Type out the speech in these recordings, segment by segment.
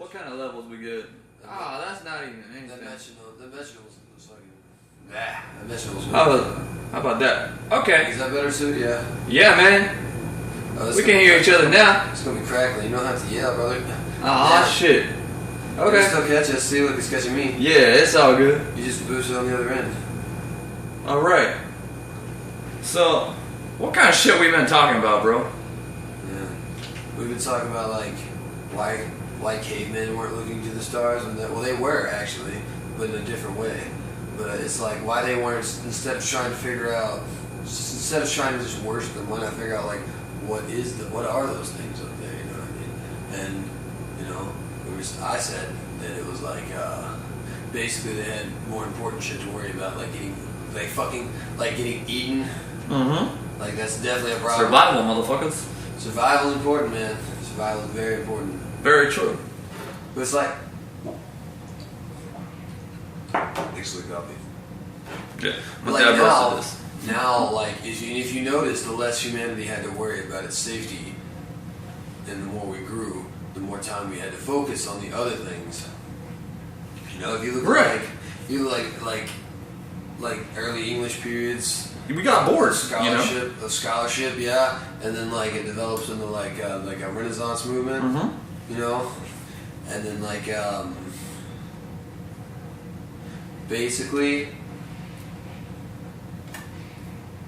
What kind of levels we get? Ah, that's not even anything. The vegetables was fucking. Nah, the vegetables. How about that? Okay. Is that better, Sue? Yeah. Yeah, man. We can hear each other now. It's gonna be crackling. You don't have to yell, brother. Ah, shit. Okay. You still catch us. See, look, it's catching me. Yeah, it's all good. You just boosted on the other end. All right. So, what kind of shit we been talking about, bro? Yeah. We've been talking about like why cavemen weren't looking to the stars, and that, well, they were actually, but in a different way. But it's like why they weren't, instead of trying to figure out, instead of trying to just worship them, why not figure out like what are those things up there? You know what I mean? And you know, I said that it was like basically they had more important shit to worry about, like getting eaten. Mm-hmm. Like that's definitely a problem. Survival, motherfuckers. Survival is important, man. Survival is very important. Very true. But it's like actually copy. Yeah. But like now, like if you notice, the less humanity had to worry about its safety, and the more we grew, the more time we had to focus on the other things. You know, if you look like early English periods, we got bored. Scholarship, yeah, and then like it develops into like a Renaissance movement. Mm-hmm. You know, and then like basically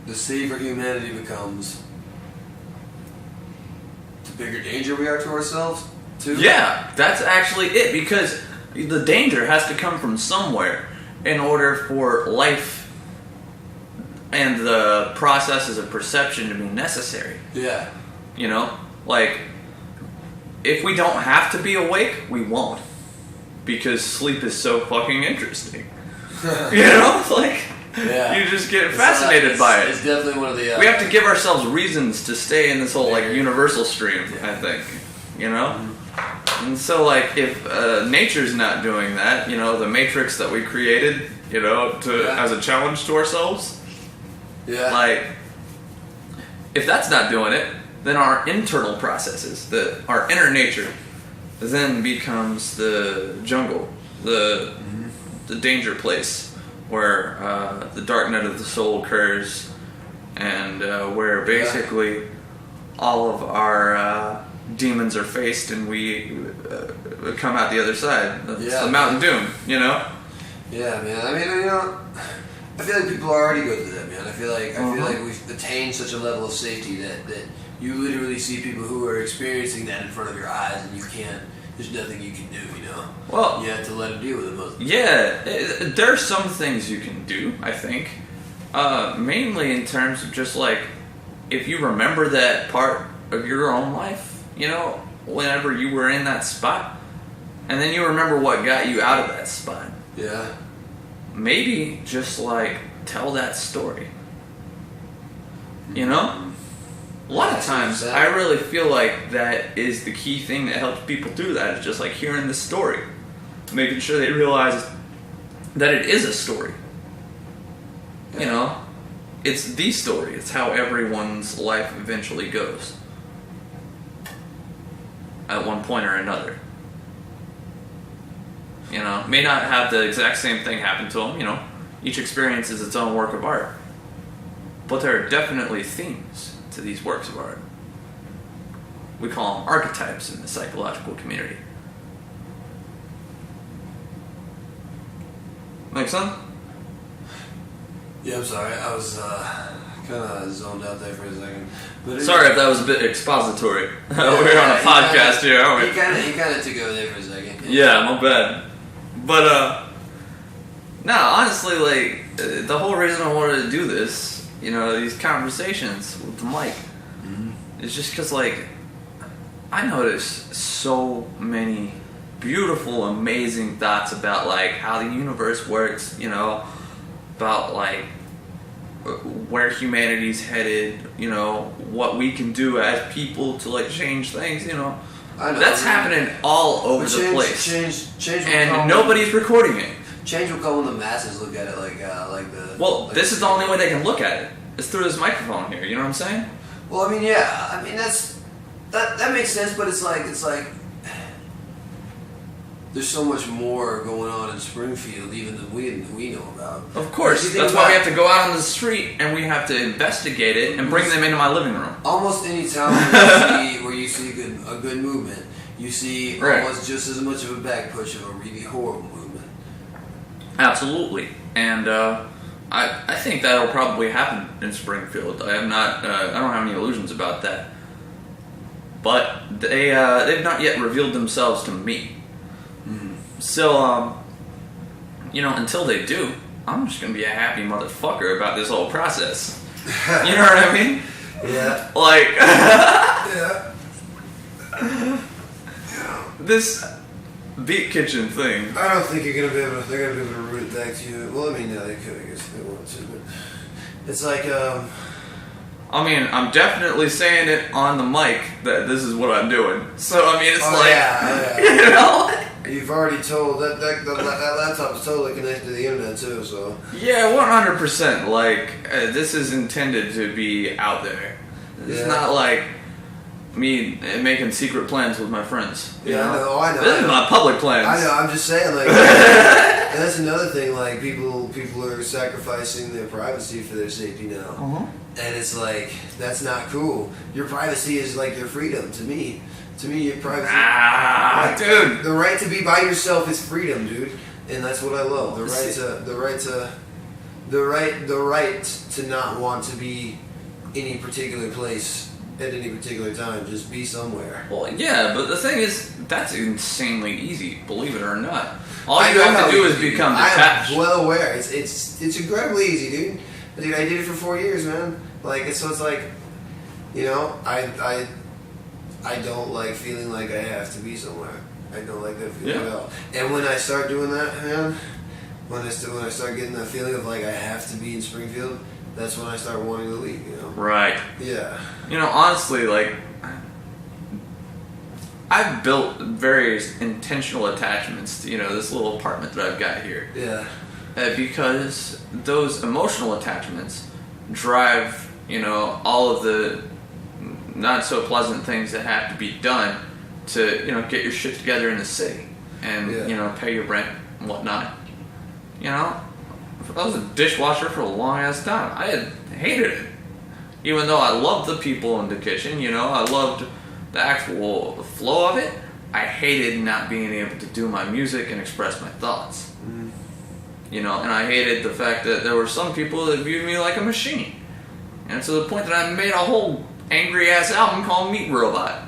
the safer humanity becomes, the bigger danger we are to ourselves too. Yeah, that's actually it, because the danger has to come from somewhere in order for life and the processes of perception to be necessary. Yeah. You know? Like, if we don't have to be awake, we won't. Because sleep is so fucking interesting. You know? Like, yeah. You just get fascinated by it. It's definitely one of the... we have to give ourselves reasons to stay in this whole, like, universal stream, yeah. I think. You know? Mm-hmm. And so, like, if nature's not doing that, you know, the matrix that we created, you know, as a challenge to ourselves, like, if that's not doing it, then our internal processes, our inner nature, then becomes the jungle, the danger place, where the dark night of the soul occurs, and where basically all of our demons are faced, and we come out the other side. It's the Mountain Doom, you know? Yeah, man. I mean, you know, I feel like people already go through that, man. I feel like we've attained such a level of safety that you literally see people who are experiencing that in front of your eyes, and you can't. There's nothing you can do, you know. Well, you have to let them deal with it most of the time. Yeah, there are some things you can do, I think. Mainly in terms of just like, if you remember that part of your own life, you know, whenever you were in that spot, and then you remember what got you out of that spot. Yeah. Maybe just like tell that story. You know? A lot of times, I really feel like that is the key thing that helps people do that. It's just like hearing the story, making sure they realize that it is a story. You know, it's the story. It's how everyone's life eventually goes, at one point or another. You know, may not have the exact same thing happen to them. You know, each experience is its own work of art, but there are definitely themes to these works of art. We call them archetypes in the psychological community. Make sense? Yeah, I'm sorry. I was kind of zoned out there for a second. But sorry if that was a bit expository. We're on a podcast here, aren't we? He kind of took over there for a second. Yeah, my bad. But, no, honestly, like, the whole reason I wanted to do this, you know, these conversations with the mic, is just because, like, I notice so many beautiful, amazing thoughts about, like, how the universe works, you know, about, like, where humanity's headed, you know, what we can do as people to, like, change things, you know. I know, that's happening all over the place. Change and nobody's recording it. Change will come when the masses look at it like the... Well, like this is the only way they can look at it. It's through this microphone here, you know what I'm saying? Well, I mean, yeah. I mean, that makes sense, but it's like... there's so much more going on in Springfield even than we know about. Of course, that's why we have to go out on the street and we have to investigate it and bring them into my living room. Almost any town where you see a good movement, you see almost just as much of a back push of a really horrible movement. Absolutely, and I think that'll probably happen in Springfield. I don't have any illusions about that. But they've not yet revealed themselves to me. So, until they do, I'm just gonna be a happy motherfucker about this whole process. You know what I mean? Yeah. Like, yeah. This Beat Kitchen thing. I don't think they're gonna be able to root it back to you. Well, I mean, yeah, they could, I guess, if they want to, but it's like, I mean, I'm definitely saying it on the mic that this is what I'm doing. So, I mean, it's yeah. You know? You've already told, that laptop is totally connected to the internet, too, so. Yeah, 100%. Like, this is intended to be out there. It's not like me making secret plans with my friends. Yeah, I know. This is my public plans. I know, I'm just saying, like, and that's another thing, like, people are sacrificing their privacy for their safety now. Uh-huh. And it's like, that's not cool. Your privacy is like your freedom to me. To me, your privacy. Dude. The right to be by yourself is freedom, dude. And that's what I love. The right to not want to be any particular place at any particular time. Just be somewhere. Well, yeah, but the thing is, that's insanely easy, believe it or not. All you have to do is become detached. I'm well aware. It's incredibly easy, dude. Dude, I did it for 4 years, man. Like, it's like, I don't like feeling like I have to be somewhere. I don't like that feeling at all. And when I start doing that, man, when I start getting that feeling of like I have to be in Springfield, that's when I start wanting to leave, Right. Yeah. Honestly, like, I've built various intentional attachments to, this little apartment that I've got here. Yeah. Because those emotional attachments drive, all of the not so pleasant things that have to be done to, get your shit together in the city and, pay your rent and whatnot. I was a dishwasher for a long ass time. I hated it. Even though I loved the people in the kitchen, I loved the actual flow of it, I hated not being able to do my music and express my thoughts. Mm. And I hated the fact that there were some people that viewed me like a machine. And to the point that I made a whole angry ass album called Meat Robot.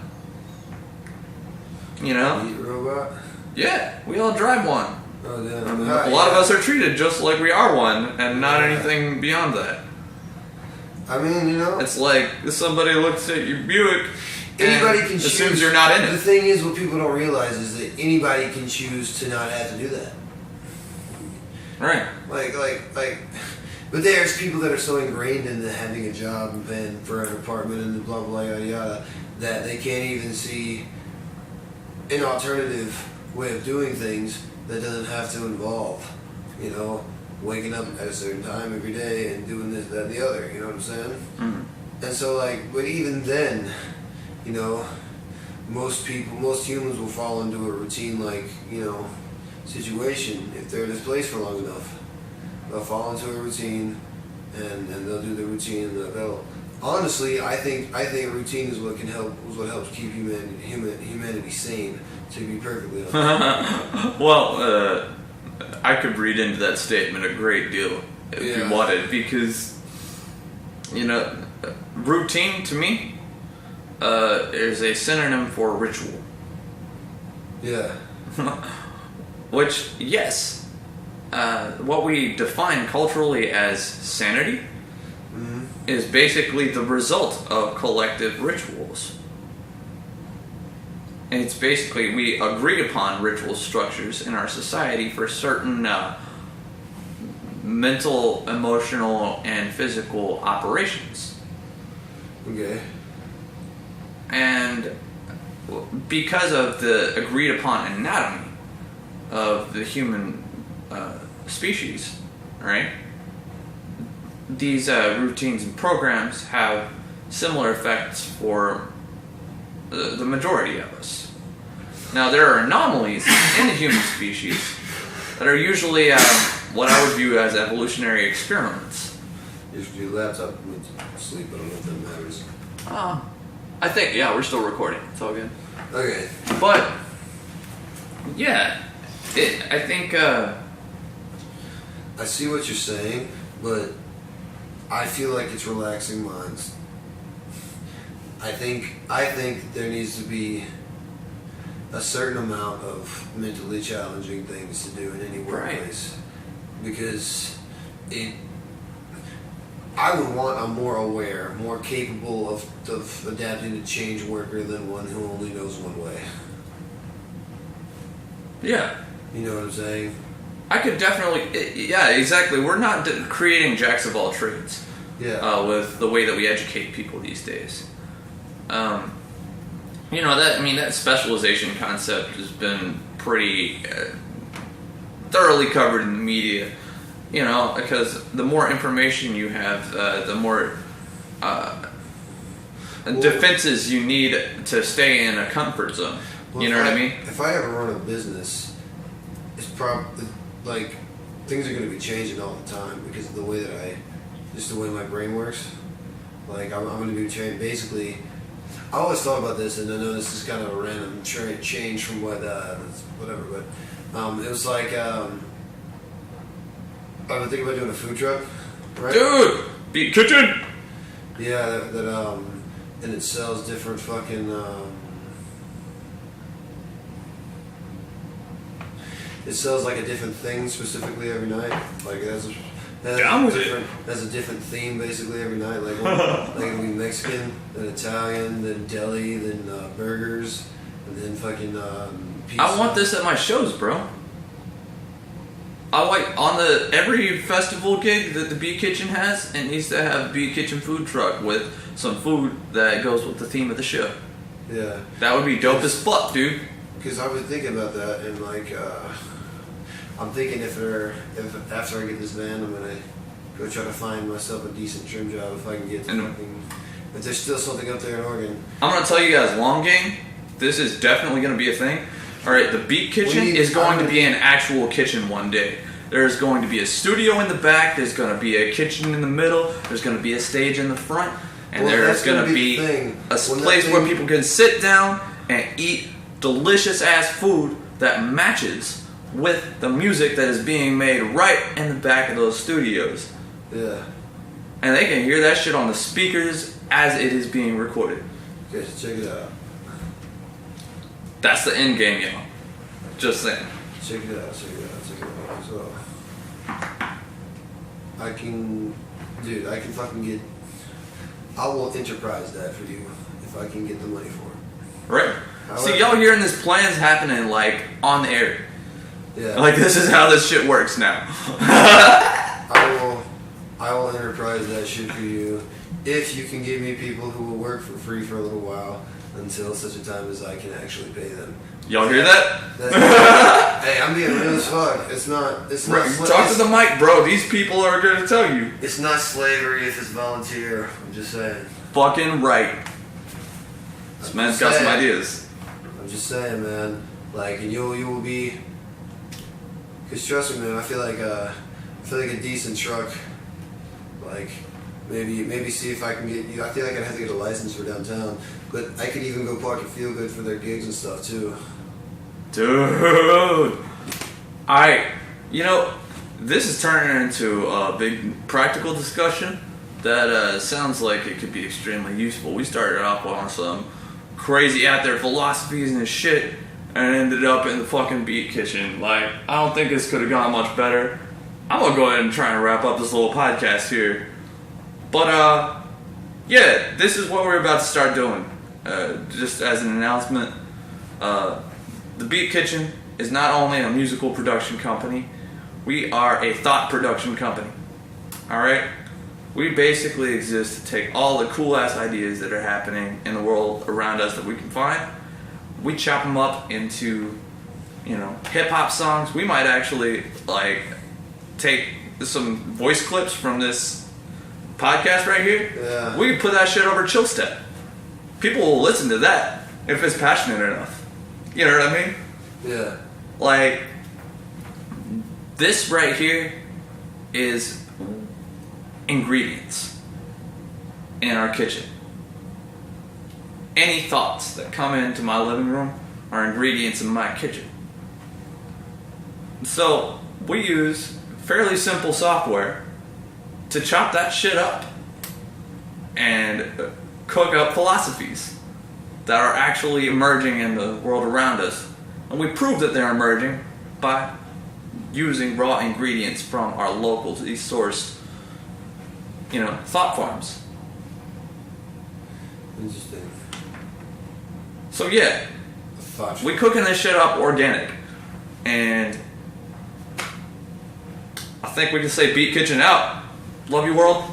Meat Robot? Yeah, we all drive one. Oh, damn. A lot of us are treated just like we are one, and not anything beyond that. I mean, It's like if somebody looks at your Buick anybody can assumes choose. You're not in it. The thing is, what people don't realize is that anybody can choose to not have to do that. Right. But there's people that are so ingrained into having a job and paying for an apartment and blah, blah, yada, yada, that they can't even see an alternative way of doing things that doesn't have to involve, waking up at a certain time every day and doing this, that, and the other, you know what I'm saying? Mm-hmm. And so, but even then, most humans will fall into a routine, situation if they're in this place for long enough. They'll fall into a routine, and they'll do the routine, and they'll. Honestly, I think routine is what helps keep humanity sane. To be perfectly honest. Well, I could read into that statement a great deal if you wanted, because routine to me is a synonym for ritual. Yeah. Which, yes. What we define culturally as sanity is basically the result of collective rituals. And it's basically, we agree upon ritual structures in our society for certain mental, emotional, and physical operations. Okay. And because of the agreed upon anatomy of the human species, right? These routines and programs have similar effects for the majority of us. Now, there are anomalies in the human species that are usually what I would view as evolutionary experiments. If your laptop went to sleep, I don't know if that matters. I think, yeah, we're still recording. It's all good. Okay. But, yeah, I think... I see what you're saying, but I feel like it's relaxing minds. I think there needs to be a certain amount of mentally challenging things to do in any workplace. Right. Because I would want a more aware, more capable of adapting to change worker than one who only knows one way. Yeah. You know what I'm saying? I could definitely... Yeah, exactly. We're not creating jacks of all trades. Yeah. With the way that we educate people these days. That specialization concept has been pretty thoroughly covered in the media, because the more information you have, the more defenses you need to stay in a comfort zone. Well, you know what I mean? If I ever run a business, it's probably, like, things are going to be changing all the time because of the way that just the way my brain works. Like, I'm going to be trained, basically... I always thought about this, and I know this is kind of a random change from whatever, but it was like, I've been thinking about doing a food truck, right? Dude! Beat Kitchen! Yeah, and it sells different fucking, it sells like a different thing specifically every night, like it has a different theme basically every night. Like it'll be Mexican, then Italian, then deli, then burgers, and then fucking pizza. I want this at my shows, bro. I like on every festival gig that the Beat Kitchen has, it needs to have a Beat Kitchen food truck with some food that goes with the theme of the show. Yeah. That would be dope as fuck, dude. Because I was thinking about that, and like, I'm thinking if after I get this van, I'm gonna go try to find myself a decent trim job if I can get to if there's still something up there in Oregon. I'm gonna tell you guys, long game, this is definitely gonna be a thing. Alright, the Beat Kitchen is going to be an actual kitchen one day. There's going to be a studio in the back, there's going to be a kitchen in the middle, there's going to be a stage in the front, and there's going to be a place where people can sit down and eat delicious ass food that matches with the music that is being made right in the back of those studios. Yeah. And they can hear that shit on the speakers as it is being recorded. Okay, so check it out. That's the end game, y'all. Just saying. Check it out. So, I can fucking get... I will enterprise that for you if I can get the money for it. Right. However, see, y'all hearing this plans happening, like, on the air. Yeah. Like, this is how this shit works now. I will enterprise that shit for you if you can give me people who will work for free for a little while until such a time as I can actually pay them. Y'all hear that? Hey, I'm being real as fuck. It's not talk to the mic, bro. These people are going to tell you. It's not slavery if it's volunteer. I'm just saying. Fucking right. This man's got some ideas. I'm just saying, man. Like, and you will be... Because trust me, man, I feel like a decent truck, like, maybe see if I can get, I feel like I'd have to get a license for downtown, but I could even go park at Feel Good for their gigs and stuff, too. Dude! This is turning into a big practical discussion that sounds like it could be extremely useful. We started off on some crazy out there philosophies and shit, and ended up in the fucking Beat Kitchen. Like, I don't think this could have gone much better. I'm gonna go ahead and try and wrap up this little podcast here. But, yeah, this is what we're about to start doing. Just as an announcement, the Beat Kitchen is not only a musical production company, we are a thought production company. Alright? We basically exist to take all the cool ass ideas that are happening in the world around us that we can find. We chop them up into, hip hop songs. We might actually, take some voice clips from this podcast right here. Yeah. We can put that shit over Chill Step. People will listen to that if it's passionate enough. You know what I mean? Yeah. Like, this right here is ingredients in our kitchen. Any thoughts that come into my living room are ingredients in my kitchen. So, we use fairly simple software to chop that shit up and cook up philosophies that are actually emerging in the world around us. And we prove that they're emerging by using raw ingredients from our locally sourced, thought forms. Interesting. So yeah, we cooking this shit up organic. And I think we can say beat kitchen out. Love you, world.